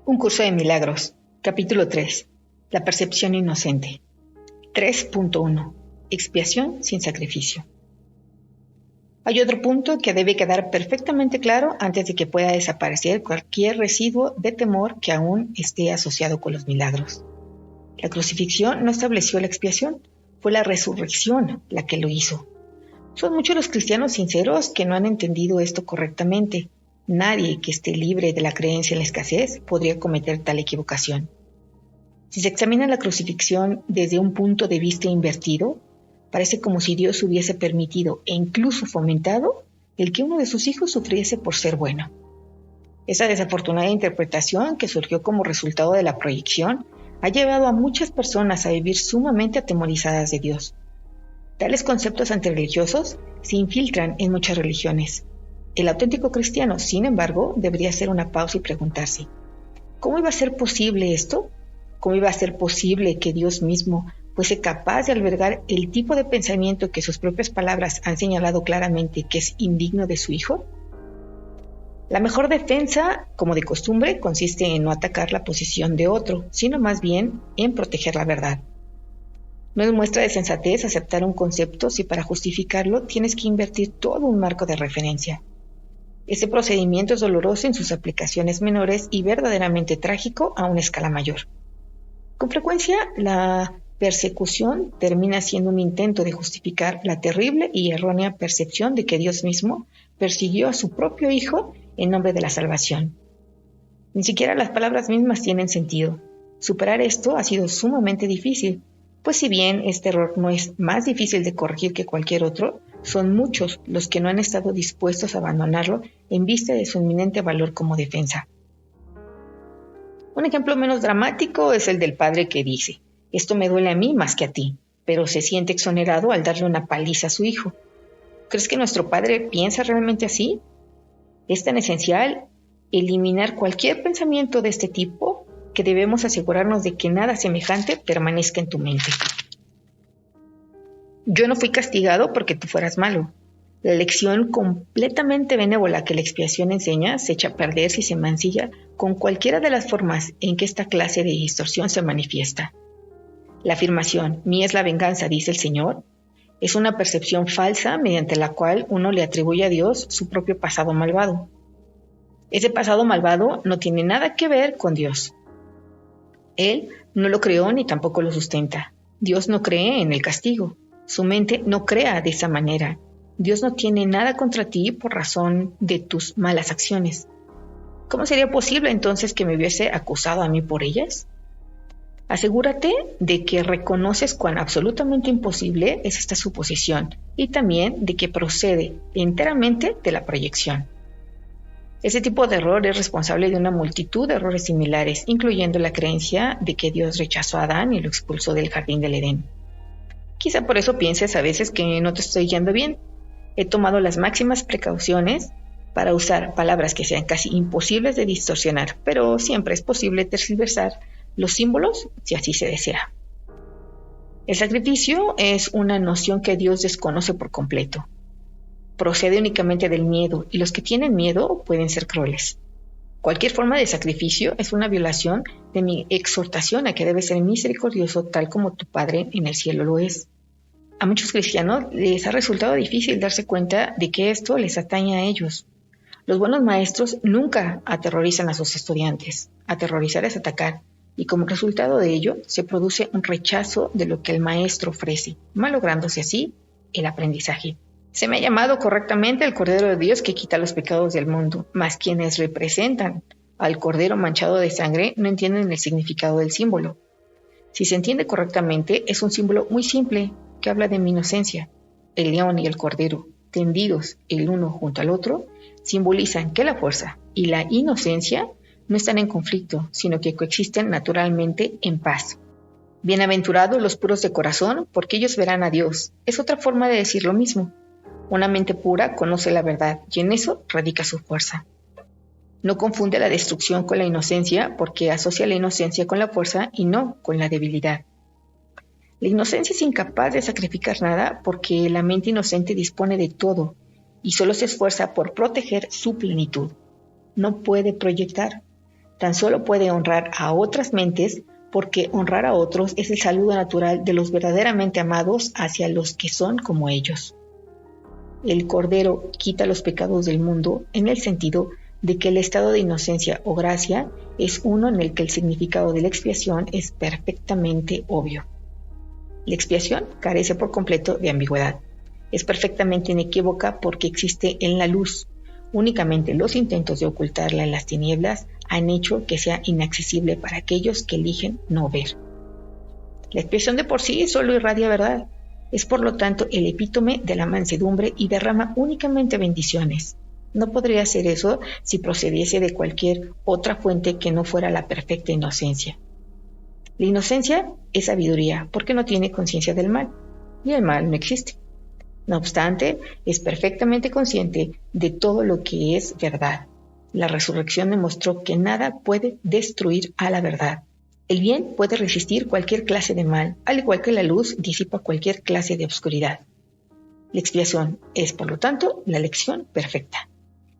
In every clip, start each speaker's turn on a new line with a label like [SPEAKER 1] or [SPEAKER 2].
[SPEAKER 1] Un curso de milagros. Capítulo 3. La percepción inocente. 3.1. Expiación sin sacrificio. Hay otro punto que debe quedar perfectamente claro antes de que pueda desaparecer cualquier residuo de temor que aún esté asociado con los milagros. La crucifixión no estableció la expiación, fue la resurrección la que lo hizo. Son muchos los cristianos sinceros que no han entendido esto correctamente. Nadie que esté libre de la creencia en la escasez podría cometer tal equivocación. Si se examina la crucifixión desde un punto de vista invertido, parece como si Dios hubiese permitido e incluso fomentado el que uno de sus hijos sufriese por ser bueno. Esa desafortunada interpretación que surgió como resultado de la proyección ha llevado a muchas personas a vivir sumamente atemorizadas de Dios. Tales conceptos antirreligiosos se infiltran en muchas religiones. El auténtico cristiano, sin embargo, debería hacer una pausa y preguntarse: ¿cómo iba a ser posible esto? ¿Cómo iba a ser posible que Dios mismo fuese capaz de albergar el tipo de pensamiento que sus propias palabras han señalado claramente que es indigno de su Hijo? La mejor defensa, como de costumbre, consiste en no atacar la posición de otro, sino más bien en proteger la verdad. No es muestra de sensatez aceptar un concepto si para justificarlo tienes que invertir todo un marco de referencia. Este procedimiento es doloroso en sus aplicaciones menores y verdaderamente trágico a una escala mayor. Con frecuencia, la persecución termina siendo un intento de justificar la terrible y errónea percepción de que Dios mismo persiguió a su propio Hijo en nombre de la salvación. Ni siquiera las palabras mismas tienen sentido. Superar esto ha sido sumamente difícil, pues si bien este error no es más difícil de corregir que cualquier otro, son muchos los que no han estado dispuestos a abandonarlo en vista de su inminente valor como defensa. Un ejemplo menos dramático es el del padre que dice: esto me duele a mí más que a ti, pero se siente exonerado al darle una paliza a su hijo. ¿Crees que nuestro Padre piensa realmente así? Es tan esencial eliminar cualquier pensamiento de este tipo que debemos asegurarnos de que nada semejante permanezca en tu mente. Yo no fui castigado porque tú fueras malo. La lección completamente benévola que la expiación enseña se echa a perder si se mancilla con cualquiera de las formas en que esta clase de distorsión se manifiesta. La afirmación, mía es la venganza, dice el Señor, es una percepción falsa mediante la cual uno le atribuye a Dios su propio pasado malvado. Ese pasado malvado no tiene nada que ver con Dios. Él no lo creó ni tampoco lo sustenta. Dios no cree en el castigo. Su mente no crea de esa manera. Dios no tiene nada contra ti por razón de tus malas acciones. ¿Cómo sería posible entonces que me hubiese acusado a mí por ellas? Asegúrate de que reconoces cuán absolutamente imposible es esta suposición y también de que procede enteramente de la proyección. Ese tipo de error es responsable de una multitud de errores similares, incluyendo la creencia de que Dios rechazó a Adán y lo expulsó del jardín del Edén. Quizá por eso pienses a veces que no te estoy guiando bien. He tomado las máximas precauciones para usar palabras que sean casi imposibles de distorsionar, pero siempre es posible tergiversar los símbolos si así se desea. El sacrificio es una noción que Dios desconoce por completo. Procede únicamente del miedo, y los que tienen miedo pueden ser crueles. Cualquier forma de sacrificio es una violación de mi exhortación a que debes ser misericordioso tal como tu Padre en el cielo lo es. A muchos cristianos les ha resultado difícil darse cuenta de que esto les atañe a ellos. Los buenos maestros nunca aterrorizan a sus estudiantes. Aterrorizar es atacar, y como resultado de ello se produce un rechazo de lo que el maestro ofrece, malográndose así el aprendizaje. Se me ha llamado correctamente el Cordero de Dios que quita los pecados del mundo, mas quienes representan al Cordero manchado de sangre no entienden el significado del símbolo. Si se entiende correctamente, es un símbolo muy simple que habla de mi inocencia. El león y el cordero, tendidos el uno junto al otro, simbolizan que la fuerza y la inocencia no están en conflicto, sino que coexisten naturalmente en paz. Bienaventurados los puros de corazón, porque ellos verán a Dios. Es otra forma de decir lo mismo. Una mente pura conoce la verdad y en eso radica su fuerza. No confunde la destrucción con la inocencia porque asocia la inocencia con la fuerza y no con la debilidad. La inocencia es incapaz de sacrificar nada porque la mente inocente dispone de todo y solo se esfuerza por proteger su plenitud. No puede proyectar. Tan solo puede honrar a otras mentes porque honrar a otros es el saludo natural de los verdaderamente amados hacia los que son como ellos. El Cordero quita los pecados del mundo en el sentido de que el estado de inocencia o gracia es uno en el que el significado de la expiación es perfectamente obvio. La expiación carece por completo de ambigüedad. Es perfectamente inequívoca porque existe en la luz. Únicamente los intentos de ocultarla en las tinieblas han hecho que sea inaccesible para aquellos que eligen no ver. La expiación de por sí solo irradia verdad. Es por lo tanto el epítome de la mansedumbre y derrama únicamente bendiciones. No podría hacer eso si procediese de cualquier otra fuente que no fuera la perfecta inocencia. La inocencia es sabiduría porque no tiene conciencia del mal, y el mal no existe. No obstante, es perfectamente consciente de todo lo que es verdad. La resurrección demostró que nada puede destruir a la verdad. El bien puede resistir cualquier clase de mal, al igual que la luz disipa cualquier clase de oscuridad. La expiación es, por lo tanto, la lección perfecta.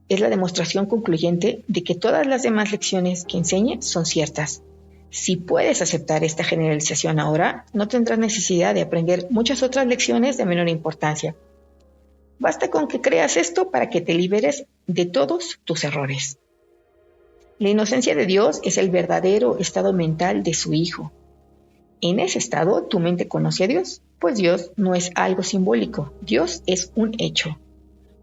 [SPEAKER 1] Es la demostración concluyente de que todas las demás lecciones que enseñe son ciertas. Si puedes aceptar esta generalización ahora, no tendrás necesidad de aprender muchas otras lecciones de menor importancia. Basta con que creas esto para que te liberes de todos tus errores. La inocencia de Dios es el verdadero estado mental de su Hijo. En ese estado, tu mente conoce a Dios, pues Dios no es algo simbólico, Dios es un hecho.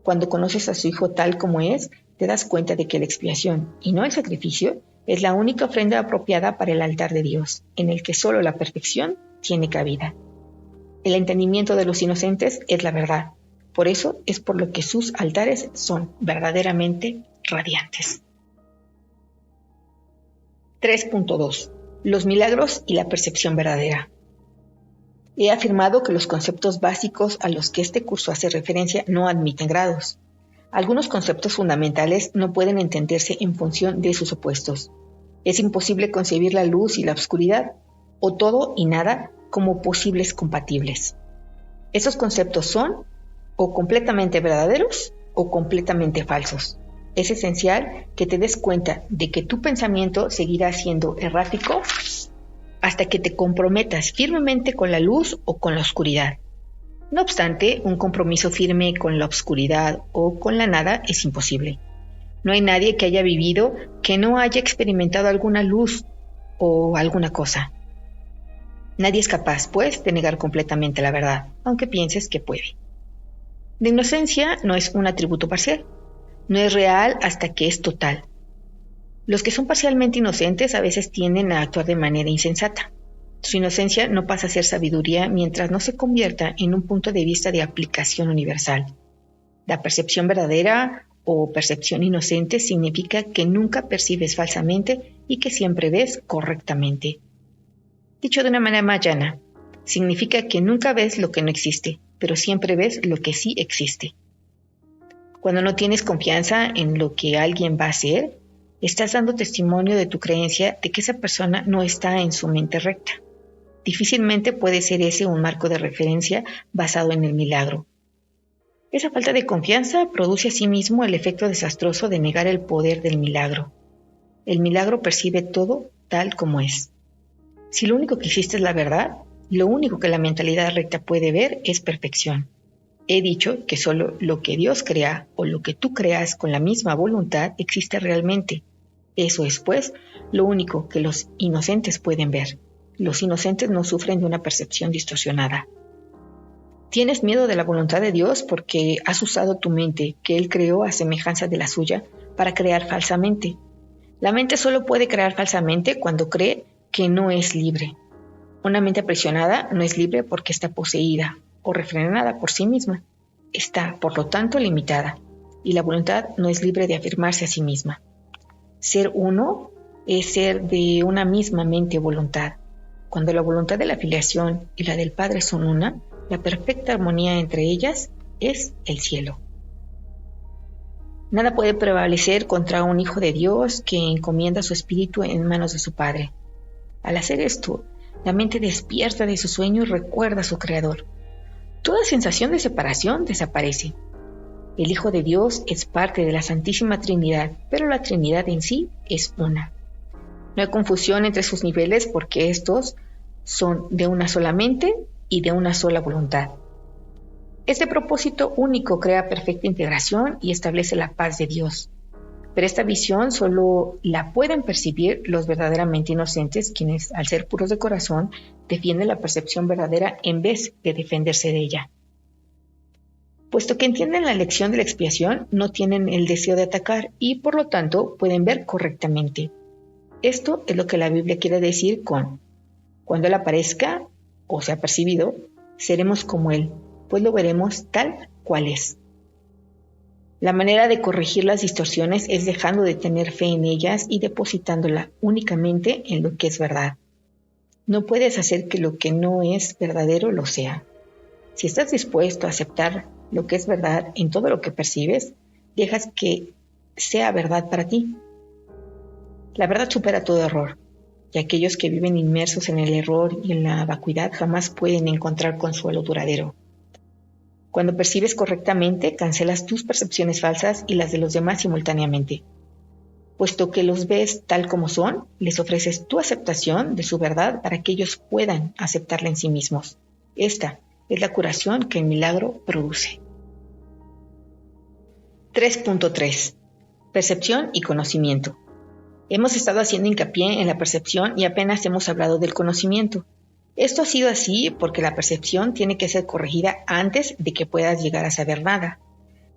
[SPEAKER 1] Cuando conoces a su Hijo tal como es, te das cuenta de que la expiación, y no el sacrificio, es la única ofrenda apropiada para el altar de Dios, en el que solo la perfección tiene cabida. El entendimiento de los inocentes es la verdad. Por eso es por lo que sus altares son verdaderamente radiantes. 3.2. Los milagros y la percepción verdadera. He afirmado que los conceptos básicos a los que este curso hace referencia no admiten grados. Algunos conceptos fundamentales no pueden entenderse en función de sus opuestos. Es imposible concebir la luz y la oscuridad, o todo y nada, como posibles compatibles. Esos conceptos son o completamente verdaderos o completamente falsos. Es esencial que te des cuenta de que tu pensamiento seguirá siendo errático hasta que te comprometas firmemente con la luz o con la oscuridad. No obstante, un compromiso firme con la oscuridad o con la nada es imposible. No hay nadie que haya vivido que no haya experimentado alguna luz o alguna cosa. Nadie es capaz, pues, de negar completamente la verdad, aunque pienses que puede. La inocencia no es un atributo parcial. No es real hasta que es total. Los que son parcialmente inocentes a veces tienden a actuar de manera insensata. Su inocencia no pasa a ser sabiduría mientras no se convierta en un punto de vista de aplicación universal. La percepción verdadera o percepción inocente significa que nunca percibes falsamente y que siempre ves correctamente. Dicho de una manera más llana, significa que nunca ves lo que no existe, pero siempre ves lo que sí existe. Cuando no tienes confianza en lo que alguien va a hacer, estás dando testimonio de tu creencia de que esa persona no está en su mente recta. Difícilmente puede ser ese un marco de referencia basado en el milagro. Esa falta de confianza produce asimismo el efecto desastroso de negar el poder del milagro. El milagro percibe todo tal como es. Si lo único que existe es la verdad, lo único que la mentalidad recta puede ver es perfección. He dicho que solo lo que Dios crea o lo que tú creas con la misma voluntad existe realmente. Eso es, pues, lo único que los inocentes pueden ver. Los inocentes no sufren de una percepción distorsionada. Tienes miedo de la voluntad de Dios porque has usado tu mente, que Él creó a semejanza de la suya, para crear falsamente. La mente solo puede crear falsamente cuando cree que no es libre. Una mente aprisionada no es libre porque está poseída o refrenada por sí misma. Está, por lo tanto, limitada, y la voluntad no es libre de afirmarse a sí misma. Ser uno es ser de una misma mente o voluntad. Cuando la voluntad de la filiación y la del Padre son una, la perfecta armonía entre ellas es el cielo. Nada puede prevalecer contra un hijo de Dios que encomienda su espíritu en manos de su Padre. Al hacer esto, la mente despierta de su sueño y recuerda a su Creador. Toda sensación de separación desaparece. El Hijo de Dios es parte de la Santísima Trinidad, pero la Trinidad en sí es una. No hay confusión entre sus niveles porque estos son de una sola mente y de una sola voluntad. Este propósito único crea perfecta integración y establece la paz de Dios. Pero esta visión solo la pueden percibir los verdaderamente inocentes, quienes, al ser puros de corazón, defienden la percepción verdadera en vez de defenderse de ella. Puesto que entienden la lección de la expiación, no tienen el deseo de atacar y, por lo tanto, pueden ver correctamente. Esto es lo que la Biblia quiere decir con: cuando Él aparezca o sea percibido, seremos como Él, pues lo veremos tal cual es. La manera de corregir las distorsiones es dejando de tener fe en ellas y depositándola únicamente en lo que es verdad. No puedes hacer que lo que no es verdadero lo sea. Si estás dispuesto a aceptar lo que es verdad en todo lo que percibes, dejas que sea verdad para ti. La verdad supera todo error, y aquellos que viven inmersos en el error y en la vacuidad jamás pueden encontrar consuelo duradero. Cuando percibes correctamente, cancelas tus percepciones falsas y las de los demás simultáneamente. Puesto que los ves tal como son, les ofreces tu aceptación de su verdad para que ellos puedan aceptarla en sí mismos. Esta es la curación que el milagro produce. 3.3. Percepción y conocimiento. Hemos estado haciendo hincapié en la percepción y apenas hemos hablado del conocimiento. Esto ha sido así porque la percepción tiene que ser corregida antes de que puedas llegar a saber nada.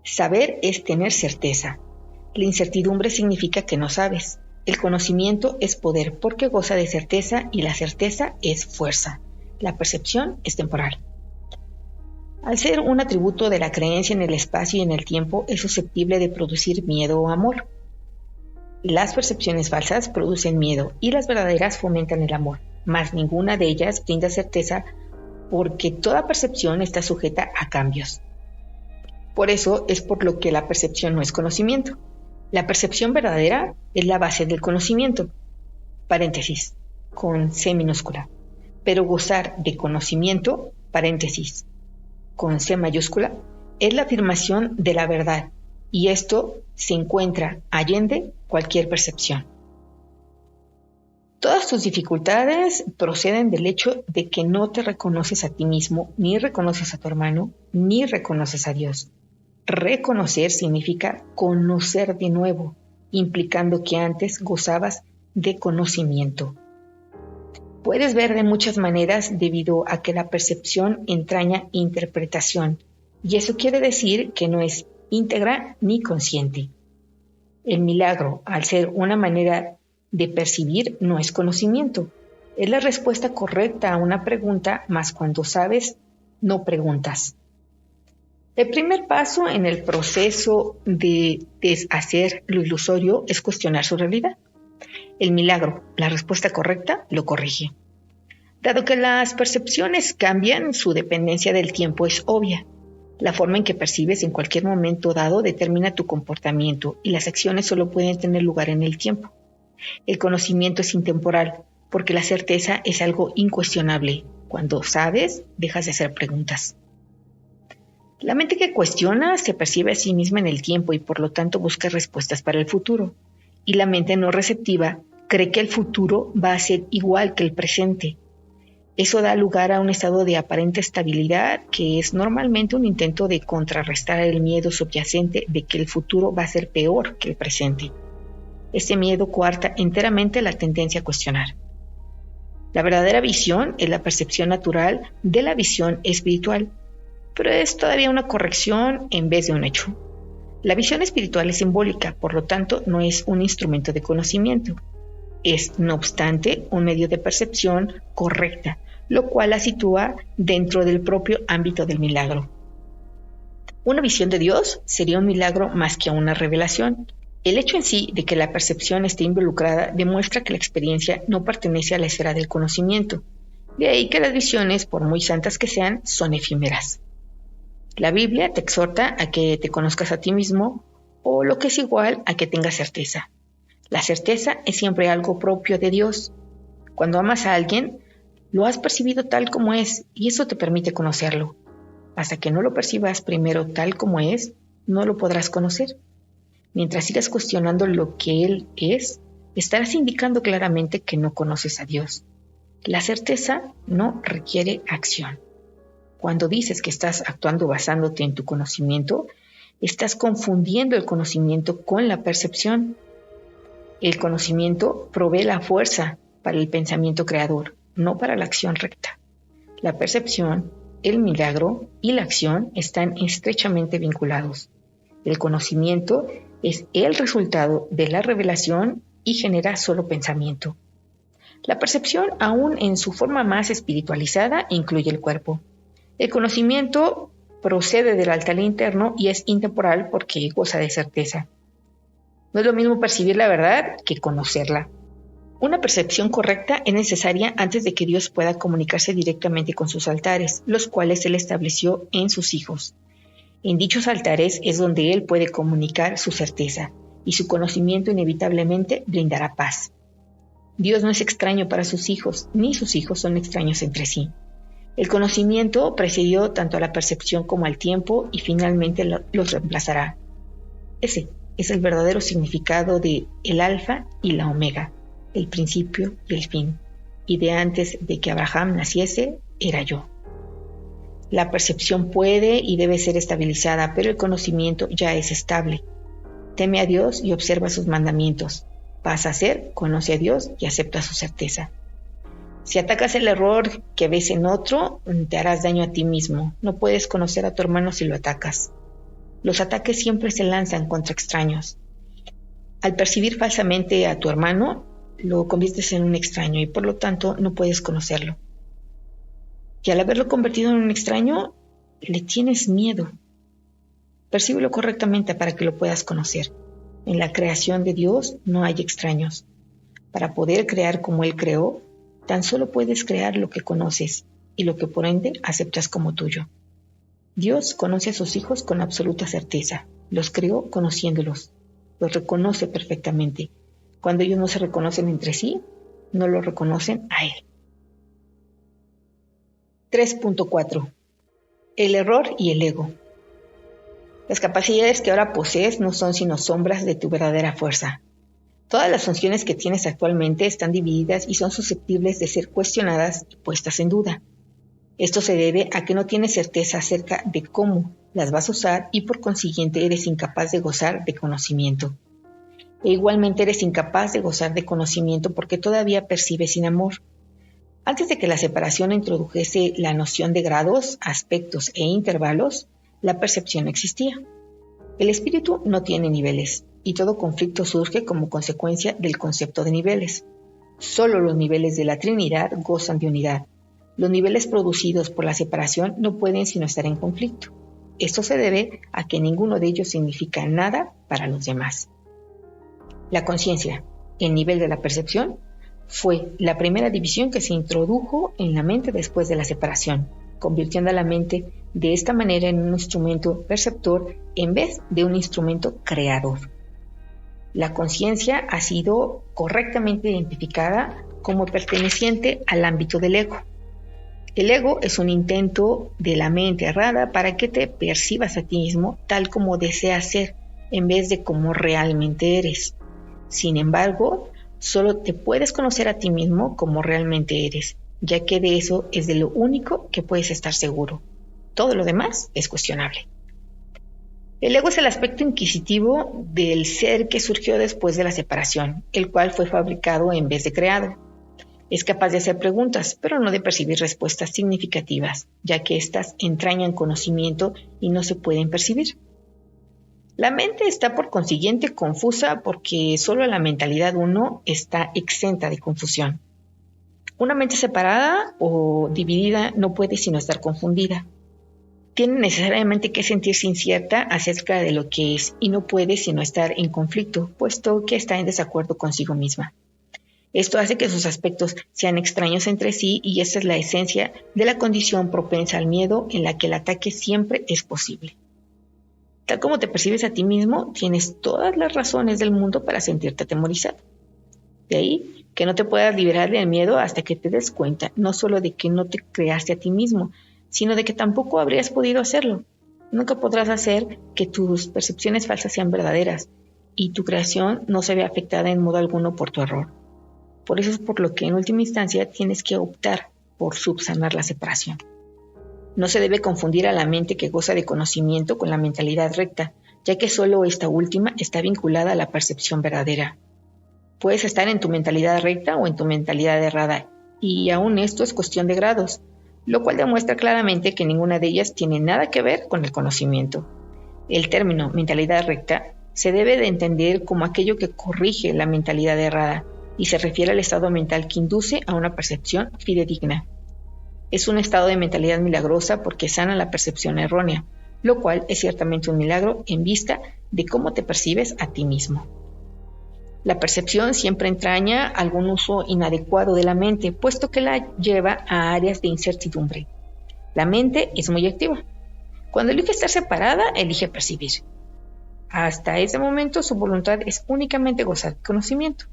[SPEAKER 1] Saber es tener certeza. La incertidumbre significa que no sabes. El conocimiento es poder porque goza de certeza y la certeza es fuerza. La percepción es temporal. Al ser un atributo de la creencia en el espacio y en el tiempo, es susceptible de producir miedo o amor. Las percepciones falsas producen miedo y las verdaderas fomentan el amor, mas ninguna de ellas brinda certeza porque toda percepción está sujeta a cambios. Por eso es por lo que la percepción no es conocimiento. La percepción verdadera es la base del conocimiento, paréntesis, con C minúscula, pero gozar de conocimiento, paréntesis, con C mayúscula, es la afirmación de la verdad, y esto se encuentra allende cualquier percepción. Todas tus dificultades proceden del hecho de que no te reconoces a ti mismo, ni reconoces a tu hermano, ni reconoces a Dios. Reconocer significa conocer de nuevo, implicando que antes gozabas de conocimiento. Puedes ver de muchas maneras debido a que la percepción entraña interpretación, y eso quiere decir que no es íntegra ni consciente. El milagro, al ser una manera de percibir, no es conocimiento. Es la respuesta correcta a una pregunta, mas cuando sabes, no preguntas. El primer paso en el proceso de deshacer lo ilusorio es cuestionar su realidad. El milagro, la respuesta correcta, lo corrige. Dado que las percepciones cambian, su dependencia del tiempo es obvia. La forma en que percibes en cualquier momento dado determina tu comportamiento y las acciones solo pueden tener lugar en el tiempo. El conocimiento es intemporal porque la certeza es algo incuestionable. Cuando sabes, dejas de hacer preguntas. La mente que cuestiona se percibe a sí misma en el tiempo y por lo tanto busca respuestas para el futuro. Y la mente no receptiva cree que el futuro va a ser igual que el presente. Eso da lugar a un estado de aparente estabilidad que es normalmente un intento de contrarrestar el miedo subyacente de que el futuro va a ser peor que el presente. Este miedo coarta enteramente la tendencia a cuestionar. La verdadera visión es la percepción natural de la visión espiritual, pero es todavía una corrección en vez de un hecho. La visión espiritual es simbólica, por lo tanto no es un instrumento de conocimiento. Es, no obstante, un medio de percepción correcta, lo cual la sitúa dentro del propio ámbito del milagro. Una visión de Dios sería un milagro más que una revelación. El hecho en sí de que la percepción esté involucrada demuestra que la experiencia no pertenece a la esfera del conocimiento. De ahí que las visiones, por muy santas que sean, son efímeras. La Biblia te exhorta a que te conozcas a ti mismo, o lo que es igual a que tengas certeza. La certeza es siempre algo propio de Dios. Cuando amas a alguien, lo has percibido tal como es y eso te permite conocerlo. Hasta que no lo percibas primero tal como es, no lo podrás conocer. Mientras sigas cuestionando lo que Él es, estarás indicando claramente que no conoces a Dios. La certeza no requiere acción. Cuando dices que estás actuando basándote en tu conocimiento, estás confundiendo el conocimiento con la percepción. El conocimiento provee la fuerza para el pensamiento creador, no para la acción recta. La percepción, el milagro y la acción están estrechamente vinculados. El conocimiento es el resultado de la revelación y genera solo pensamiento. La percepción, aún en su forma más espiritualizada, incluye el cuerpo. El conocimiento procede del altar interno y es intemporal porque goza de certeza. No es lo mismo percibir la verdad que conocerla. Una percepción correcta es necesaria antes de que Dios pueda comunicarse directamente con sus altares, los cuales Él estableció en sus hijos. En dichos altares es donde Él puede comunicar su certeza, y su conocimiento inevitablemente brindará paz. Dios no es extraño para sus hijos, ni sus hijos son extraños entre sí. El conocimiento precedió tanto a la percepción como al tiempo y finalmente los reemplazará. Ese es el verdadero significado de el alfa y la omega, el principio y el fin, y de antes de que Abraham naciese, era yo. La percepción puede y debe ser estabilizada, pero el conocimiento ya es estable. Teme a Dios y observa sus mandamientos. Pasa a ser, conoce a Dios y acepta su certeza. Si atacas el error que ves en otro, te harás daño a ti mismo. No puedes conocer a tu hermano si lo atacas. Los ataques siempre se lanzan contra extraños. Al percibir falsamente a tu hermano, lo conviertes en un extraño y por lo tanto no puedes conocerlo. Y al haberlo convertido en un extraño, le tienes miedo. Percíbelo correctamente para que lo puedas conocer. En la creación de Dios no hay extraños. Para poder crear como Él creó, tan solo puedes crear lo que conoces y lo que por ende aceptas como tuyo. Dios conoce a sus hijos con absoluta certeza. Los creó conociéndolos. Los reconoce perfectamente. Cuando ellos no se reconocen entre sí, no lo reconocen a Él. 3.4. El error y el ego. Las capacidades que ahora posees no son sino sombras de tu verdadera fuerza. Todas las funciones que tienes actualmente están divididas y son susceptibles de ser cuestionadas y puestas en duda. Esto se debe a que no tienes certeza acerca de cómo las vas a usar y por consiguiente eres incapaz de gozar de conocimiento. E igualmente eres incapaz de gozar de conocimiento porque todavía percibes sin amor. Antes de que la separación introdujese la noción de grados, aspectos e intervalos, la percepción no existía. El espíritu no tiene niveles, y todo conflicto surge como consecuencia del concepto de niveles. Solo los niveles de la Trinidad gozan de unidad. Los niveles producidos por la separación no pueden sino estar en conflicto. Esto se debe a que ninguno de ellos significa nada para los demás. La conciencia, el nivel de la percepción, fue la primera división que se introdujo en la mente después de la separación, convirtiendo a la mente de esta manera en un instrumento perceptor en vez de un instrumento creador. La conciencia ha sido correctamente identificada como perteneciente al ámbito del ego. El ego es un intento de la mente errada para que te percibas a ti mismo tal como deseas ser, en vez de como realmente eres. Sin embargo, solo te puedes conocer a ti mismo como realmente eres, ya que de eso es de lo único que puedes estar seguro. Todo lo demás es cuestionable. El ego es el aspecto inquisitivo del ser que surgió después de la separación, el cual fue fabricado en vez de creado. Es capaz de hacer preguntas, pero no de percibir respuestas significativas, ya que éstas entrañan conocimiento y no se pueden percibir. La mente está por consiguiente confusa porque solo la mentalidad uno está exenta de confusión. Una mente separada o dividida no puede sino estar confundida. Tiene necesariamente que sentirse incierta acerca de lo que es y no puede sino estar en conflicto, puesto que está en desacuerdo consigo misma. Esto hace que sus aspectos sean extraños entre sí y esa es la esencia de la condición propensa al miedo en la que el ataque siempre es posible. Tal como te percibes a ti mismo, tienes todas las razones del mundo para sentirte atemorizado. De ahí que no te puedas liberar del miedo hasta que te des cuenta no solo de que no te creaste a ti mismo, sino de que tampoco habrías podido hacerlo. Nunca podrás hacer que tus percepciones falsas sean verdaderas, y tu creación no se ve afectada en modo alguno por tu error. Por eso es por lo que en última instancia tienes que optar por subsanar la separación. No se debe confundir a la mente que goza de conocimiento con la mentalidad recta, ya que solo esta última está vinculada a la percepción verdadera. Puedes estar en tu mentalidad recta o en tu mentalidad errada, y aún esto es cuestión de grados, lo cual demuestra claramente que ninguna de ellas tiene nada que ver con el conocimiento. El término mentalidad recta se debe de entender como aquello que corrige la mentalidad errada y se refiere al estado mental que induce a una percepción fidedigna. Es un estado de mentalidad milagrosa porque sana la percepción errónea, lo cual es ciertamente un milagro en vista de cómo te percibes a ti mismo. La percepción siempre entraña algún uso inadecuado de la mente, puesto que la lleva a áreas de incertidumbre. La mente es muy activa. Cuando elige estar separada, elige percibir. Hasta ese momento su voluntad es únicamente gozar de conocimiento.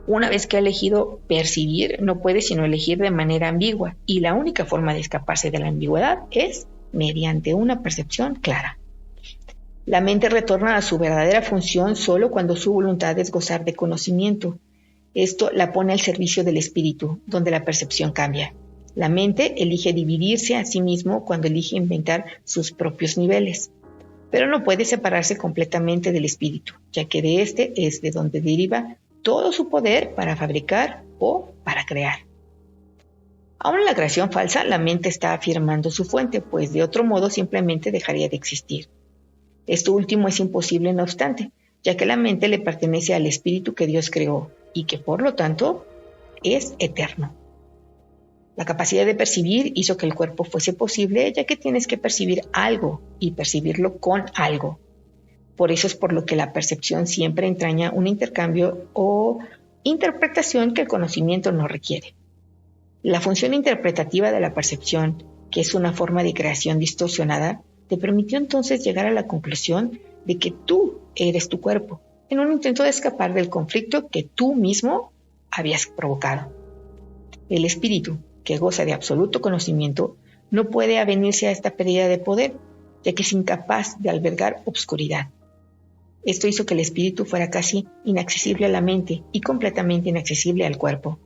[SPEAKER 1] Una vez que ha elegido percibir, no puede sino elegir de manera ambigua, y la única forma de escaparse de la ambigüedad es mediante una percepción clara. La mente retorna a su verdadera función solo cuando su voluntad es gozar de conocimiento. Esto la pone al servicio del espíritu, donde la percepción cambia. La mente elige dividirse a sí mismo cuando elige inventar sus propios niveles, pero no puede separarse completamente del espíritu, ya que de este es de donde deriva todo su poder para fabricar o para crear. Aún en la creación falsa, la mente está afirmando su fuente, pues de otro modo simplemente dejaría de existir. Esto último es imposible, no obstante, ya que la mente le pertenece al espíritu que Dios creó y que por lo tanto es eterno. La capacidad de percibir hizo que el cuerpo fuese posible, ya que tienes que percibir algo y percibirlo con algo. Por eso es por lo que la percepción siempre entraña un intercambio o interpretación que el conocimiento no requiere. La función interpretativa de la percepción, que es una forma de creación distorsionada, te permitió entonces llegar a la conclusión de que tú eres tu cuerpo, en un intento de escapar del conflicto que tú mismo habías provocado. El espíritu, que goza de absoluto conocimiento, no puede avenirse a esta pérdida de poder, ya que es incapaz de albergar obscuridad. Esto hizo que el espíritu fuera casi inaccesible a la mente y completamente inaccesible al cuerpo.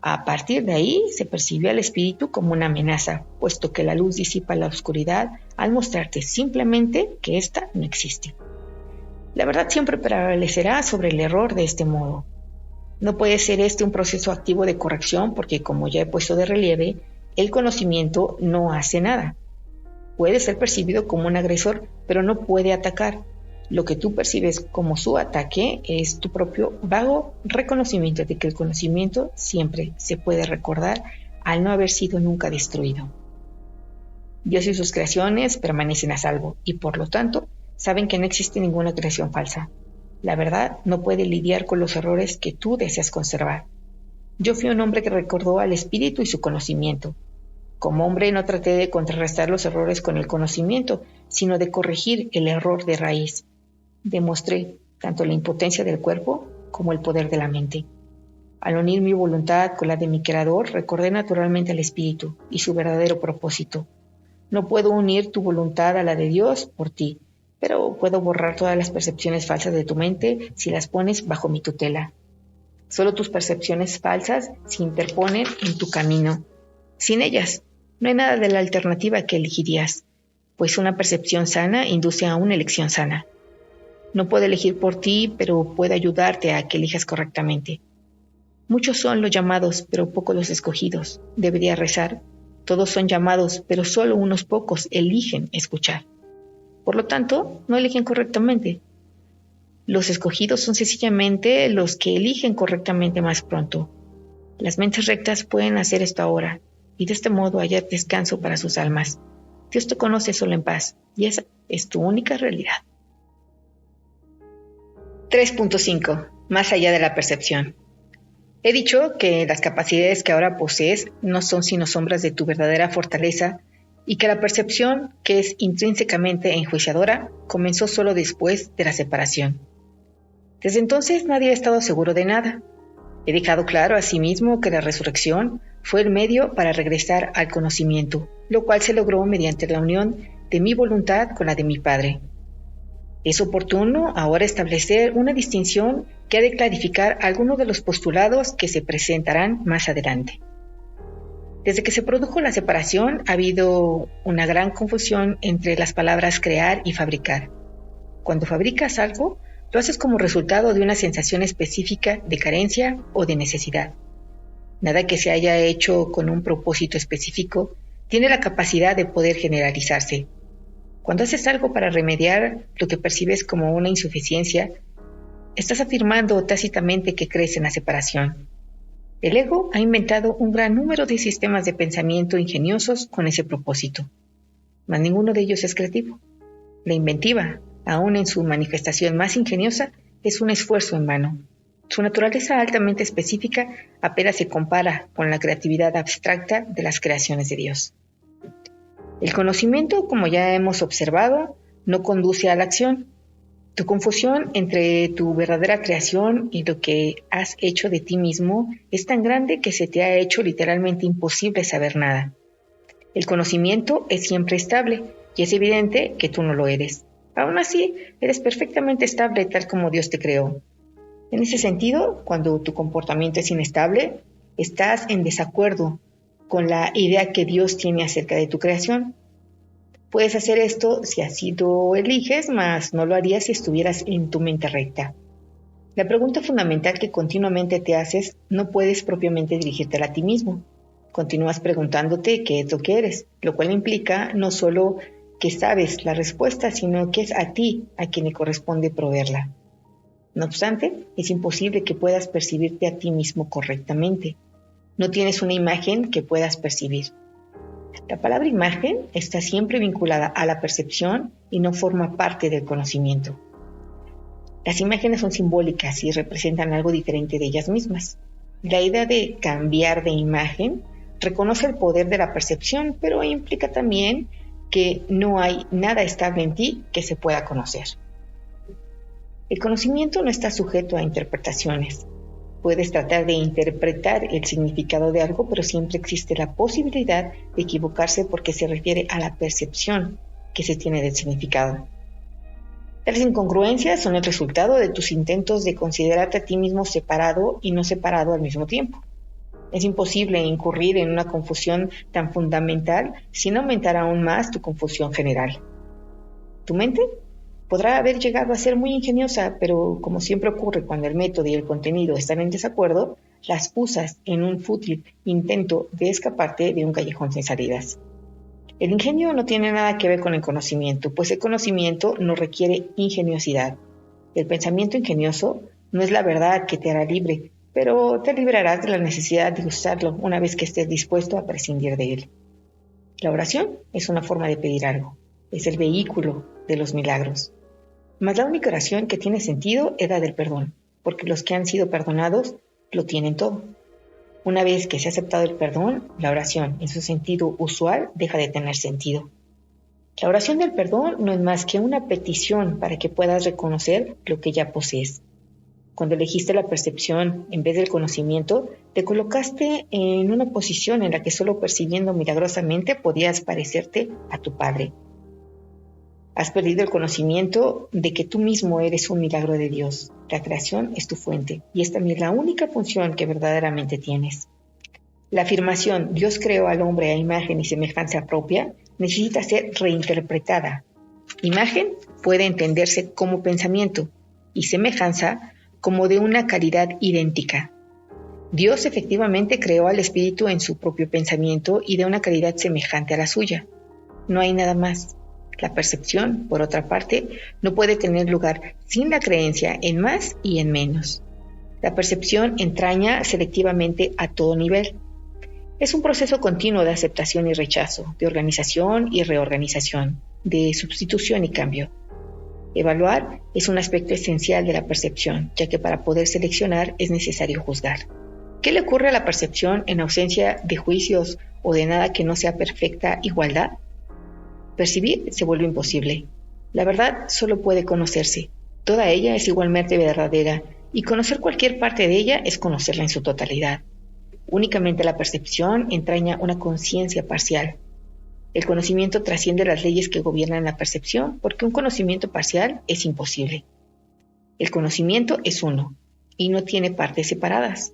[SPEAKER 1] A partir de ahí se percibió al espíritu como una amenaza, puesto que la luz disipa la oscuridad al mostrarte simplemente que ésta no existe. La verdad siempre prevalecerá sobre el error de este modo. No puede ser este un proceso activo de corrección porque, como ya he puesto de relieve, el conocimiento no hace nada. Puede ser percibido como un agresor, pero no puede atacar. Lo que tú percibes como su ataque es tu propio vago reconocimiento de que el conocimiento siempre se puede recordar al no haber sido nunca destruido. Dios y sus creaciones permanecen a salvo y por lo tanto saben que no existe ninguna creación falsa. La verdad no puede lidiar con los errores que tú deseas conservar. Yo fui un hombre que recordó al espíritu y su conocimiento. Como hombre no traté de contrarrestar los errores con el conocimiento, sino de corregir el error de raíz. Demostré tanto la impotencia del cuerpo como el poder de la mente. Al unir mi voluntad con la de mi creador, recordé naturalmente al espíritu y su verdadero propósito. No puedo unir tu voluntad a la de Dios por ti, pero puedo borrar todas las percepciones falsas de tu mente si las pones bajo mi tutela. Solo tus percepciones falsas se interponen en tu camino. Sin ellas, no hay nada de la alternativa que elegirías, pues una percepción sana induce a una elección sana. No puedo elegir por ti, pero puedo ayudarte a que elijas correctamente. Muchos son los llamados, pero pocos los escogidos. Debería rezar. Todos son llamados, pero solo unos pocos eligen escuchar. Por lo tanto, no eligen correctamente. Los escogidos son sencillamente los que eligen correctamente más pronto. Las mentes rectas pueden hacer esto ahora, y de este modo hallar descanso para sus almas. Dios te conoce solo en paz, y esa es tu única realidad. 3.5. Más allá de la percepción. He dicho que las capacidades que ahora posees no son sino sombras de tu verdadera fortaleza y que la percepción, que es intrínsecamente enjuiciadora, comenzó solo después de la separación. Desde entonces nadie ha estado seguro de nada. He dejado claro asimismo que la resurrección fue el medio para regresar al conocimiento, lo cual se logró mediante la unión de mi voluntad con la de mi Padre. Es oportuno ahora establecer una distinción que ha de clarificar algunos de los postulados que se presentarán más adelante. Desde que se produjo la separación ha habido una gran confusión entre las palabras crear y fabricar. Cuando fabricas algo, lo haces como resultado de una sensación específica de carencia o de necesidad. Nada que se haya hecho con un propósito específico tiene la capacidad de poder generalizarse. Cuando haces algo para remediar lo que percibes como una insuficiencia, estás afirmando tácitamente que crees en la separación. El ego ha inventado un gran número de sistemas de pensamiento ingeniosos con ese propósito, mas ninguno de ellos es creativo. La inventiva, aun en su manifestación más ingeniosa, es un esfuerzo en vano. Su naturaleza altamente específica apenas se compara con la creatividad abstracta de las creaciones de Dios. El conocimiento, como ya hemos observado, no conduce a la acción. Tu confusión entre tu verdadera creación y lo que has hecho de ti mismo es tan grande que se te ha hecho literalmente imposible saber nada. El conocimiento es siempre estable y es evidente que tú no lo eres. Aún así, eres perfectamente estable tal como Dios te creó. En ese sentido, cuando tu comportamiento es inestable, estás en desacuerdo con la idea que Dios tiene acerca de tu creación. Puedes hacer esto si así lo eliges, mas no lo harías si estuvieras en tu mente recta. La pregunta fundamental que continuamente te haces no puedes propiamente dirigírtela a ti mismo. Continúas preguntándote qué es lo que eres, lo cual implica no solo que sabes la respuesta, sino que es a ti a quien le corresponde proveerla. No obstante, es imposible que puedas percibirte a ti mismo correctamente. No tienes una imagen que puedas percibir. La palabra imagen está siempre vinculada a la percepción y no forma parte del conocimiento. Las imágenes son simbólicas y representan algo diferente de ellas mismas. La idea de cambiar de imagen reconoce el poder de la percepción, pero implica también que no hay nada estable en ti que se pueda conocer. El conocimiento no está sujeto a interpretaciones. Puedes tratar de interpretar el significado de algo, pero siempre existe la posibilidad de equivocarse porque se refiere a la percepción que se tiene del significado. Tales incongruencias son el resultado de tus intentos de considerarte a ti mismo separado y no separado al mismo tiempo. Es imposible incurrir en una confusión tan fundamental sin aumentar aún más tu confusión general. Tu mente podrá haber llegado a ser muy ingeniosa, pero como siempre ocurre cuando el método y el contenido están en desacuerdo, las usas en un fútil intento de escaparte de un callejón sin salidas. El ingenio no tiene nada que ver con el conocimiento, pues el conocimiento no requiere ingeniosidad. El pensamiento ingenioso no es la verdad que te hará libre, pero te librarás de la necesidad de usarlo una vez que estés dispuesto a prescindir de él. La oración es una forma de pedir algo, es el vehículo de los milagros. Mas la única oración que tiene sentido es la del perdón, porque los que han sido perdonados lo tienen todo. Una vez que se ha aceptado el perdón, la oración, en su sentido usual, deja de tener sentido. La oración del perdón no es más que una petición para que puedas reconocer lo que ya posees. Cuando elegiste la percepción en vez del conocimiento, te colocaste en una posición en la que solo percibiendo milagrosamente podías parecerte a tu Padre. Has perdido el conocimiento de que tú mismo eres un milagro de Dios. La creación es tu fuente y es también la única función que verdaderamente tienes. La afirmación Dios creó al hombre a imagen y semejanza propia necesita ser reinterpretada. Imagen puede entenderse como pensamiento y semejanza como de una calidad idéntica. Dios efectivamente creó al espíritu en su propio pensamiento y de una calidad semejante a la suya. No hay nada más. La percepción, por otra parte, no puede tener lugar sin la creencia en más y en menos. La percepción entraña selectivamente a todo nivel. Es un proceso continuo de aceptación y rechazo, de organización y reorganización, de sustitución y cambio. Evaluar es un aspecto esencial de la percepción, ya que para poder seleccionar es necesario juzgar. ¿Qué le ocurre a la percepción en ausencia de juicios o de nada que no sea perfecta igualdad? Percibir se vuelve imposible. La verdad solo puede conocerse. Toda ella es igualmente verdadera, y conocer cualquier parte de ella es conocerla en su totalidad. Únicamente la percepción entraña una conciencia parcial. El conocimiento trasciende las leyes que gobiernan la percepción porque un conocimiento parcial es imposible. El conocimiento es uno y no tiene partes separadas.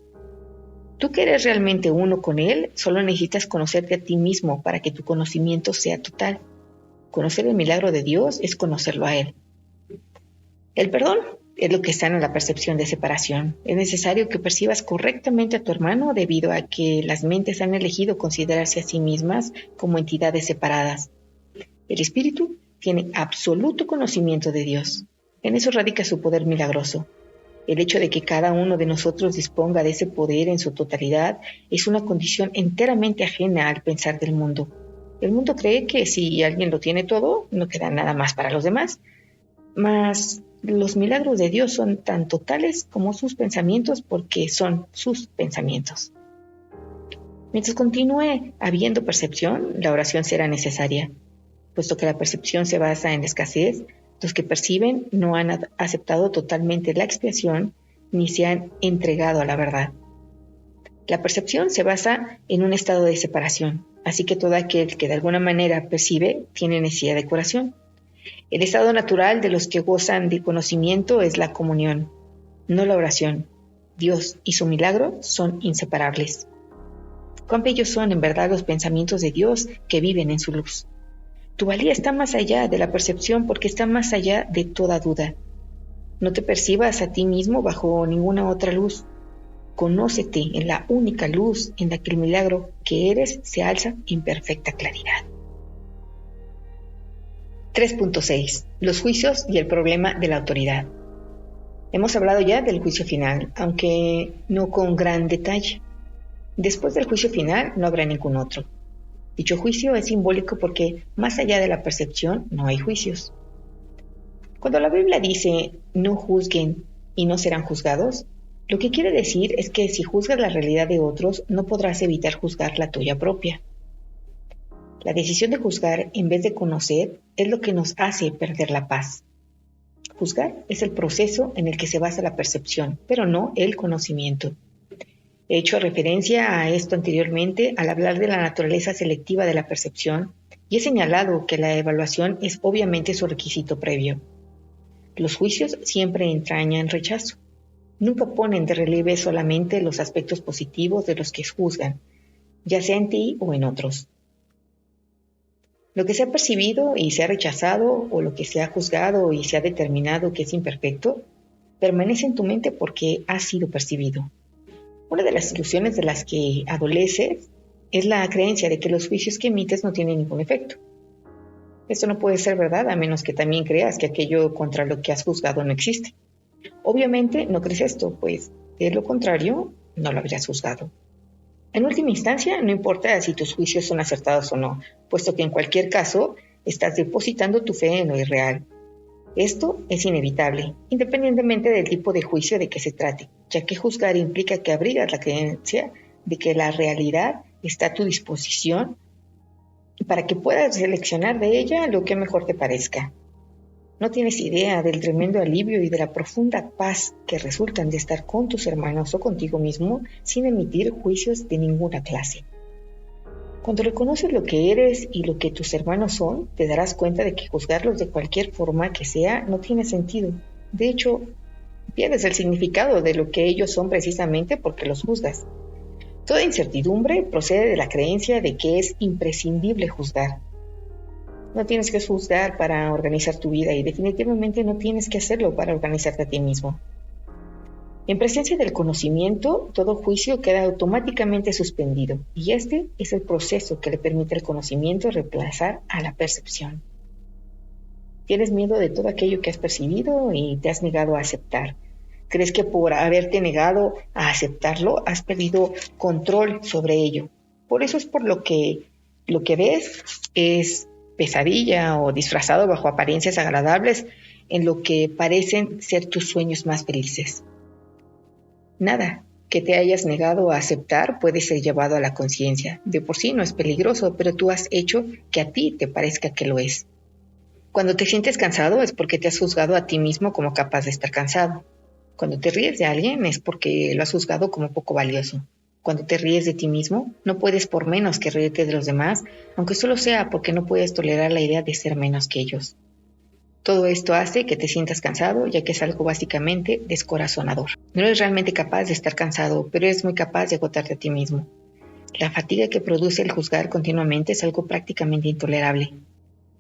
[SPEAKER 1] Tú que eres realmente uno con él, solo necesitas conocerte a ti mismo para que tu conocimiento sea total. Conocer el milagro de Dios es conocerlo a Él. El perdón es lo que sana la percepción de separación. Es necesario que percibas correctamente a tu hermano debido a que las mentes han elegido considerarse a sí mismas como entidades separadas. El espíritu tiene absoluto conocimiento de Dios. En eso radica su poder milagroso. El hecho de que cada uno de nosotros disponga de ese poder en su totalidad es una condición enteramente ajena al pensar del mundo. El mundo cree que si alguien lo tiene todo, no queda nada más para los demás. Mas los milagros de Dios son tan totales como sus pensamientos porque son sus pensamientos. Mientras continúe habiendo percepción, la oración será necesaria. Puesto que la percepción se basa en la escasez, los que perciben no han aceptado totalmente la expiación ni se han entregado a la verdad. La percepción se basa en un estado de separación, así que todo aquel que de alguna manera percibe tiene necesidad de curación. El estado natural de los que gozan de conocimiento es la comunión, no la oración. Dios y su milagro son inseparables. Cuán bellos son en verdad los pensamientos de Dios que viven en su luz. Tu valía está más allá de la percepción porque está más allá de toda duda. No te percibas a ti mismo bajo ninguna otra luz. Conócete en la única luz en la que el milagro que eres se alza en perfecta claridad. 3.6. Los juicios y el problema de la autoridad. Hemos hablado ya del juicio final, aunque no con gran detalle. Después del juicio final no habrá ningún otro. Dicho juicio es simbólico porque más allá de la percepción no hay juicios. Cuando la Biblia dice no juzguen y no serán juzgados, lo que quiere decir es que si juzgas la realidad de otros, no podrás evitar juzgar la tuya propia. La decisión de juzgar en vez de conocer es lo que nos hace perder la paz. Juzgar es el proceso en el que se basa la percepción, pero no el conocimiento. He hecho referencia a esto anteriormente al hablar de la naturaleza selectiva de la percepción y he señalado que la evaluación es obviamente su requisito previo. Los juicios siempre entrañan rechazo. Nunca ponen de relieve solamente los aspectos positivos de los que juzgan, ya sea en ti o en otros. Lo que se ha percibido y se ha rechazado o lo que se ha juzgado y se ha determinado que es imperfecto, permanece en tu mente porque ha sido percibido. Una de las ilusiones de las que adoleces es la creencia de que los juicios que emites no tienen ningún efecto. Esto no puede ser verdad a menos que también creas que aquello contra lo que has juzgado no existe. Obviamente no crees esto, pues de lo contrario no lo habrías juzgado. En última instancia, no importa si tus juicios son acertados o no, puesto que en cualquier caso estás depositando tu fe en lo irreal. Esto es inevitable, independientemente del tipo de juicio de que se trate, ya que juzgar implica que abrigas la creencia de que la realidad está a tu disposición para que puedas seleccionar de ella lo que mejor te parezca. No tienes idea del tremendo alivio y de la profunda paz que resultan de estar con tus hermanos o contigo mismo sin emitir juicios de ninguna clase. Cuando reconoces lo que eres y lo que tus hermanos son, te darás cuenta de que juzgarlos de cualquier forma que sea no tiene sentido. De hecho, pierdes el significado de lo que ellos son precisamente porque los juzgas. Toda incertidumbre procede de la creencia de que es imprescindible juzgar. No tienes que juzgar para organizar tu vida y definitivamente no tienes que hacerlo para organizarte a ti mismo. En presencia del conocimiento, todo juicio queda automáticamente suspendido y este es el proceso que le permite al conocimiento reemplazar a la percepción. Tienes miedo de todo aquello que has percibido y te has negado a aceptar. Crees que por haberte negado a aceptarlo has perdido control sobre ello. Por eso es por lo que ves es pesadilla o disfrazado bajo apariencias agradables en lo que parecen ser tus sueños más felices. Nada que te hayas negado a aceptar puede ser llevado a la conciencia. De por sí no es peligroso, pero tú has hecho que a ti te parezca que lo es. Cuando te sientes cansado es porque te has juzgado a ti mismo como capaz de estar cansado. Cuando te ríes de alguien es porque lo has juzgado como poco valioso. Cuando te ríes de ti mismo, no puedes por menos que reírte de los demás, aunque solo sea porque no puedes tolerar la idea de ser menos que ellos. Todo esto hace que te sientas cansado, ya que es algo básicamente descorazonador. No eres realmente capaz de estar cansado, pero eres muy capaz de agotarte a ti mismo. La fatiga que produce el juzgar continuamente es algo prácticamente intolerable.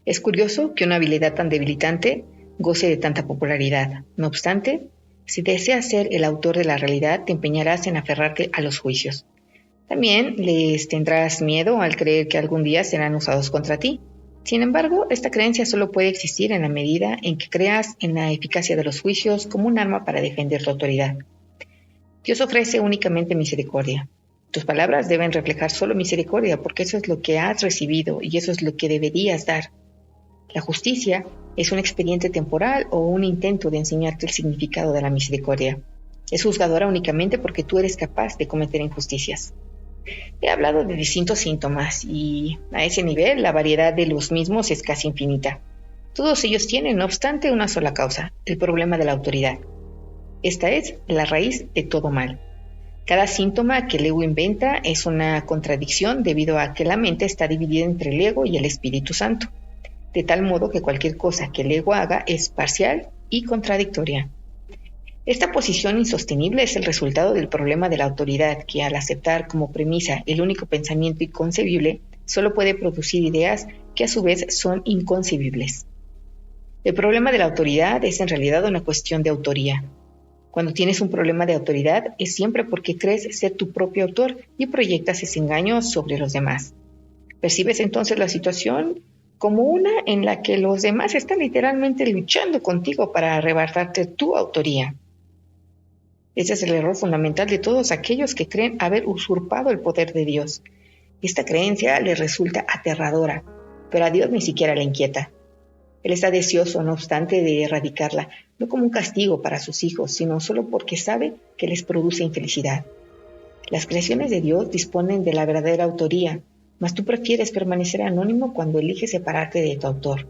[SPEAKER 1] Es curioso que una habilidad tan debilitante goce de tanta popularidad. No obstante, si deseas ser el autor de la realidad, te empeñarás en aferrarte a los juicios. También les tendrás miedo al creer que algún día serán usados contra ti. Sin embargo, esta creencia solo puede existir en la medida en que creas en la eficacia de los juicios como un arma para defender tu autoridad. Dios ofrece únicamente misericordia. Tus palabras deben reflejar solo misericordia, porque eso es lo que has recibido y eso es lo que deberías dar. La justicia es un expediente temporal o un intento de enseñarte el significado de la misericordia. Es juzgadora únicamente porque tú eres capaz de cometer injusticias. He hablado de distintos síntomas y a ese nivel la variedad de los mismos es casi infinita. Todos ellos tienen, no obstante, una sola causa, el problema de la autoridad. Esta es la raíz de todo mal. Cada síntoma que el ego inventa es una contradicción debido a que la mente está dividida entre el ego y el Espíritu Santo, de tal modo que cualquier cosa que el ego haga es parcial y contradictoria. Esta posición insostenible es el resultado del problema de la autoridad, que al aceptar como premisa el único pensamiento inconcebible, solo puede producir ideas que a su vez son inconcebibles. El problema de la autoridad es en realidad una cuestión de autoría. Cuando tienes un problema de autoridad es siempre porque crees ser tu propio autor y proyectas ese engaño sobre los demás. Percibes entonces la situación como una en la que los demás están literalmente luchando contigo para arrebatarte tu autoría. Ese es el error fundamental de todos aquellos que creen haber usurpado el poder de Dios. Esta creencia les resulta aterradora, pero a Dios ni siquiera le inquieta. Él está deseoso, no obstante, de erradicarla, no como un castigo para sus hijos, sino solo porque sabe que les produce infelicidad. Las creaciones de Dios disponen de la verdadera autoría, mas tú prefieres permanecer anónimo cuando eliges separarte de tu autor.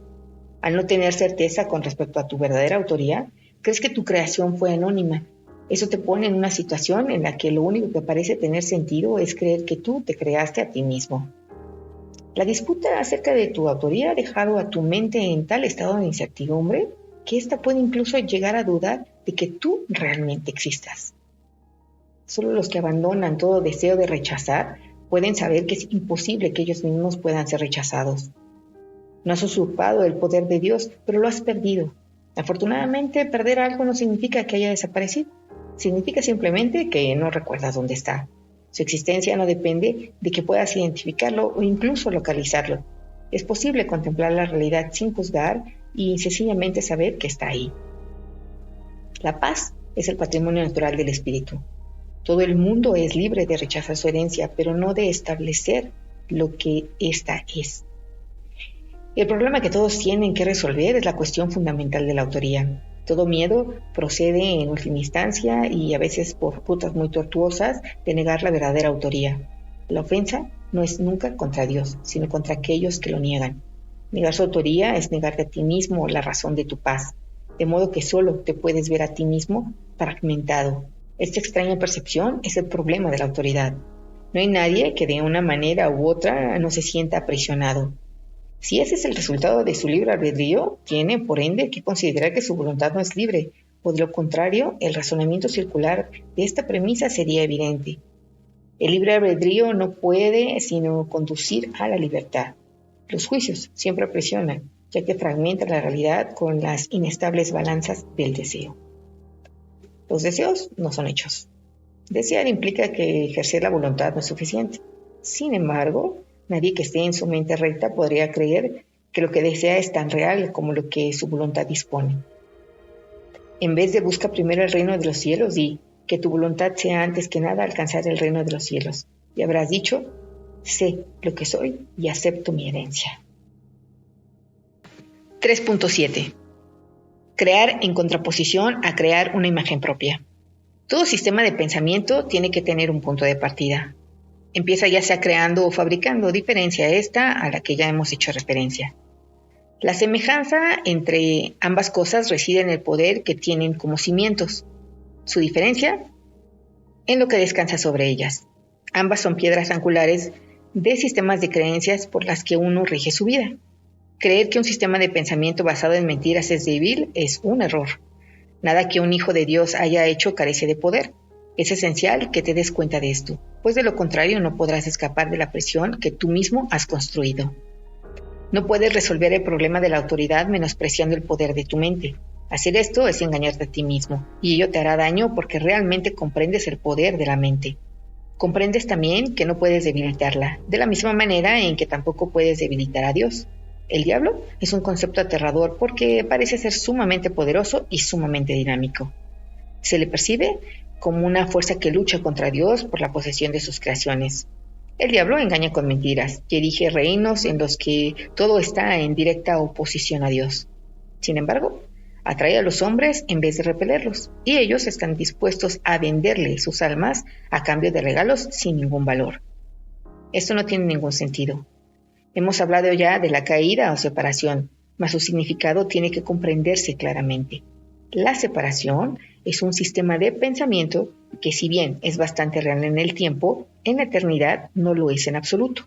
[SPEAKER 1] Al no tener certeza con respecto a tu verdadera autoría, crees que tu creación fue anónima. Eso te pone en una situación en la que lo único que parece tener sentido es creer que tú te creaste a ti mismo. La disputa acerca de tu autoría ha dejado a tu mente en tal estado de incertidumbre que ésta puede incluso llegar a dudar de que tú realmente existas. Solo los que abandonan todo deseo de rechazar pueden saber que es imposible que ellos mismos puedan ser rechazados. No has usurpado el poder de Dios, pero lo has perdido. Afortunadamente, perder algo no significa que haya desaparecido. Significa simplemente que no recuerdas dónde está. Su existencia no depende de que puedas identificarlo o incluso localizarlo. Es posible contemplar la realidad sin juzgar y sencillamente saber que está ahí. La paz es el patrimonio natural del espíritu. Todo el mundo es libre de rechazar su herencia, pero no de establecer lo que ésta es. El problema que todos tienen que resolver es la cuestión fundamental de la autoría. Todo miedo procede en última instancia y a veces por rutas muy tortuosas de negar la verdadera autoría. La ofensa no es nunca contra Dios, sino contra aquellos que lo niegan. Negar su autoría es negarte a ti mismo la razón de tu paz, de modo que solo te puedes ver a ti mismo fragmentado. Esta extraña percepción es el problema de la autoridad. No hay nadie que de una manera u otra no se sienta aprisionado. Si ese es el resultado de su libre albedrío, tiene, por ende, que considerar que su voluntad no es libre, o de lo contrario, el razonamiento circular de esta premisa sería evidente. El libre albedrío no puede sino conducir a la libertad. Los juicios siempre aprisionan, ya que fragmentan la realidad con las inestables balanzas del deseo. Los deseos no son hechos. Desear implica que ejercer la voluntad no es suficiente. Sin embargo, nadie que esté en su mente recta podría creer que lo que desea es tan real como lo que su voluntad dispone. En vez de busca primero el reino de los cielos y que tu voluntad sea antes que nada alcanzar el reino de los cielos. Y habrás dicho, sé lo que soy y acepto mi herencia. 3.7. Crear en contraposición a crear una imagen propia. Todo sistema de pensamiento tiene que tener un punto de partida. Empieza ya sea creando o fabricando, diferencia esta a la que ya hemos hecho referencia. La semejanza entre ambas cosas reside en el poder que tienen como cimientos. Su diferencia en lo que descansa sobre ellas. Ambas son piedras angulares de sistemas de creencias por las que uno rige su vida. Creer que un sistema de pensamiento basado en mentiras es débil es un error. Nada que un hijo de Dios haya hecho carece de poder. Es esencial que te des cuenta de esto, pues de lo contrario no podrás escapar de la presión que tú mismo has construido. No puedes resolver el problema de la autoridad menospreciando el poder de tu mente. Hacer esto es engañarte a ti mismo, y ello te hará daño porque realmente comprendes el poder de la mente. Comprendes también que no puedes debilitarla, de la misma manera en que tampoco puedes debilitar a Dios. El diablo es un concepto aterrador porque parece ser sumamente poderoso y sumamente dinámico. Se le percibe como una fuerza que lucha contra Dios por la posesión de sus creaciones. El diablo engaña con mentiras y erige reinos en los que todo está en directa oposición a Dios. Sin embargo, atrae a los hombres en vez de repelerlos, y ellos están dispuestos a venderle sus almas a cambio de regalos sin ningún valor. Esto no tiene ningún sentido. Hemos hablado ya de la caída o separación, mas su significado tiene que comprenderse claramente. La separación es un sistema de pensamiento que, si bien es bastante real en el tiempo, en la eternidad no lo es en absoluto.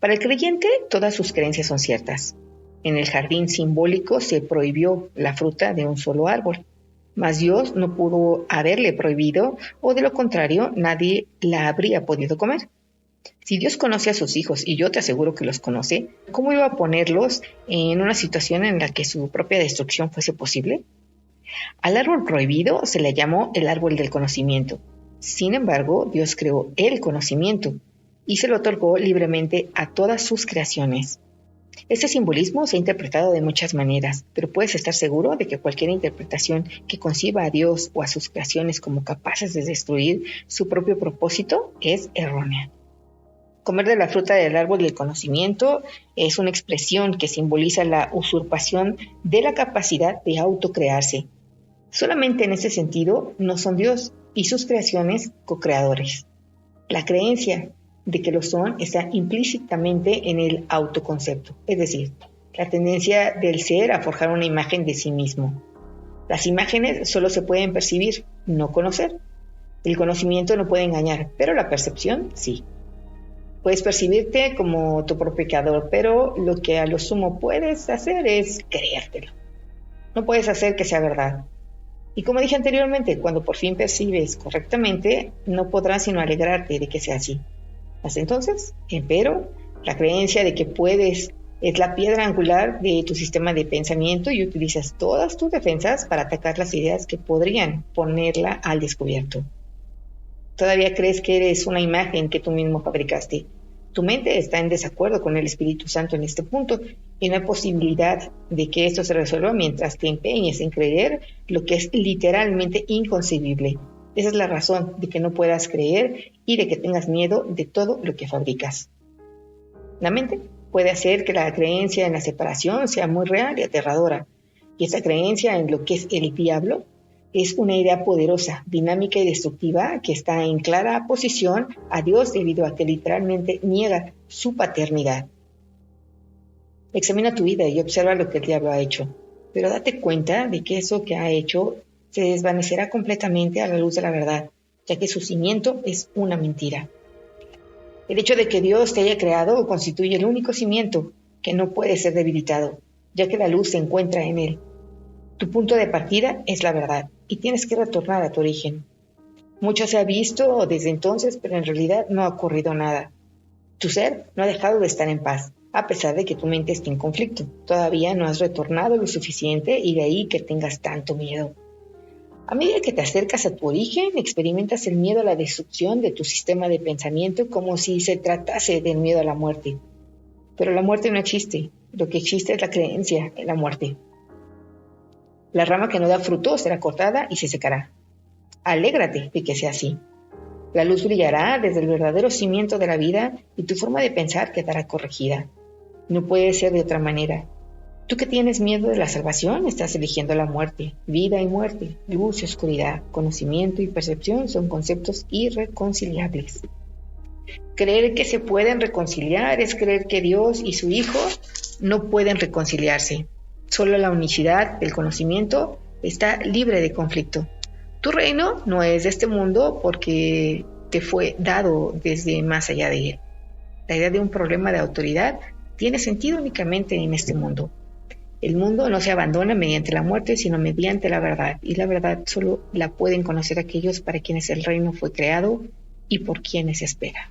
[SPEAKER 1] Para el creyente, todas sus creencias son ciertas. En el jardín simbólico se prohibió la fruta de un solo árbol, mas Dios no pudo haberle prohibido, o de lo contrario, nadie la habría podido comer. Si Dios conoce a sus hijos, y yo te aseguro que los conoce, ¿cómo iba a ponerlos en una situación en la que su propia destrucción fuese posible? Al árbol prohibido se le llamó el árbol del conocimiento. Sin embargo, Dios creó el conocimiento y se lo otorgó libremente a todas sus creaciones. Este simbolismo se ha interpretado de muchas maneras, pero puedes estar seguro de que cualquier interpretación que conciba a Dios o a sus creaciones como capaces de destruir su propio propósito es errónea. Comer de la fruta del árbol del conocimiento es una expresión que simboliza la usurpación de la capacidad de autocrearse. Solamente en ese sentido no son Dios y sus creaciones co-creadores. La creencia de que lo son está implícitamente en el autoconcepto, es decir, la tendencia del ser a forjar una imagen de sí mismo. Las imágenes solo se pueden percibir, no conocer. El conocimiento no puede engañar, pero la percepción sí. Puedes percibirte como tu propio creador, pero lo que a lo sumo puedes hacer es creértelo. No puedes hacer que sea verdad. Y como dije anteriormente, cuando por fin percibes correctamente, no podrás sino alegrarte de que sea así. Hasta entonces, empero, la creencia de que puedes es la piedra angular de tu sistema de pensamiento y utilizas todas tus defensas para atacar las ideas que podrían ponerla al descubierto. Todavía crees que eres una imagen que tú mismo fabricaste. Tu mente está en desacuerdo con el Espíritu Santo en este punto y no hay posibilidad de que esto se resuelva mientras te empeñes en creer lo que es literalmente inconcebible. Esa es la razón de que no puedas creer y de que tengas miedo de todo lo que fabricas. La mente puede hacer que la creencia en la separación sea muy real y aterradora, y esa creencia en lo que es el diablo es una idea poderosa, dinámica y destructiva que está en clara oposición a Dios debido a que literalmente niega su paternidad. Examina tu vida y observa lo que el diablo ha hecho, pero date cuenta de que eso que ha hecho se desvanecerá completamente a la luz de la verdad, ya que su cimiento es una mentira. El hecho de que Dios te haya creado constituye el único cimiento que no puede ser debilitado, ya que la luz se encuentra en él. Tu punto de partida es la verdad y tienes que retornar a tu origen. Mucho se ha visto desde entonces, pero en realidad no ha ocurrido nada. Tu ser no ha dejado de estar en paz, a pesar de que tu mente esté en conflicto. Todavía no has retornado lo suficiente y de ahí que tengas tanto miedo. A medida que te acercas a tu origen, experimentas el miedo a la destrucción de tu sistema de pensamiento como si se tratase del miedo a la muerte. Pero la muerte no existe. Lo que existe es la creencia en la muerte. La rama que no da fruto será cortada y se secará. Alégrate de que sea así. La luz brillará desde el verdadero cimiento de la vida y tu forma de pensar quedará corregida. No puede ser de otra manera. Tú que tienes miedo de la salvación, estás eligiendo la muerte. Vida y muerte, luz y oscuridad, conocimiento y percepción son conceptos irreconciliables. Creer que se pueden reconciliar es creer que Dios y su Hijo no pueden reconciliarse. Solo la unicidad del conocimiento está libre de conflicto. Tu reino no es de este mundo porque te fue dado desde más allá de él. La idea de un problema de autoridad tiene sentido únicamente en este mundo. El mundo no se abandona mediante la muerte, sino mediante la verdad, y la verdad solo la pueden conocer aquellos para quienes el reino fue creado y por quienes espera.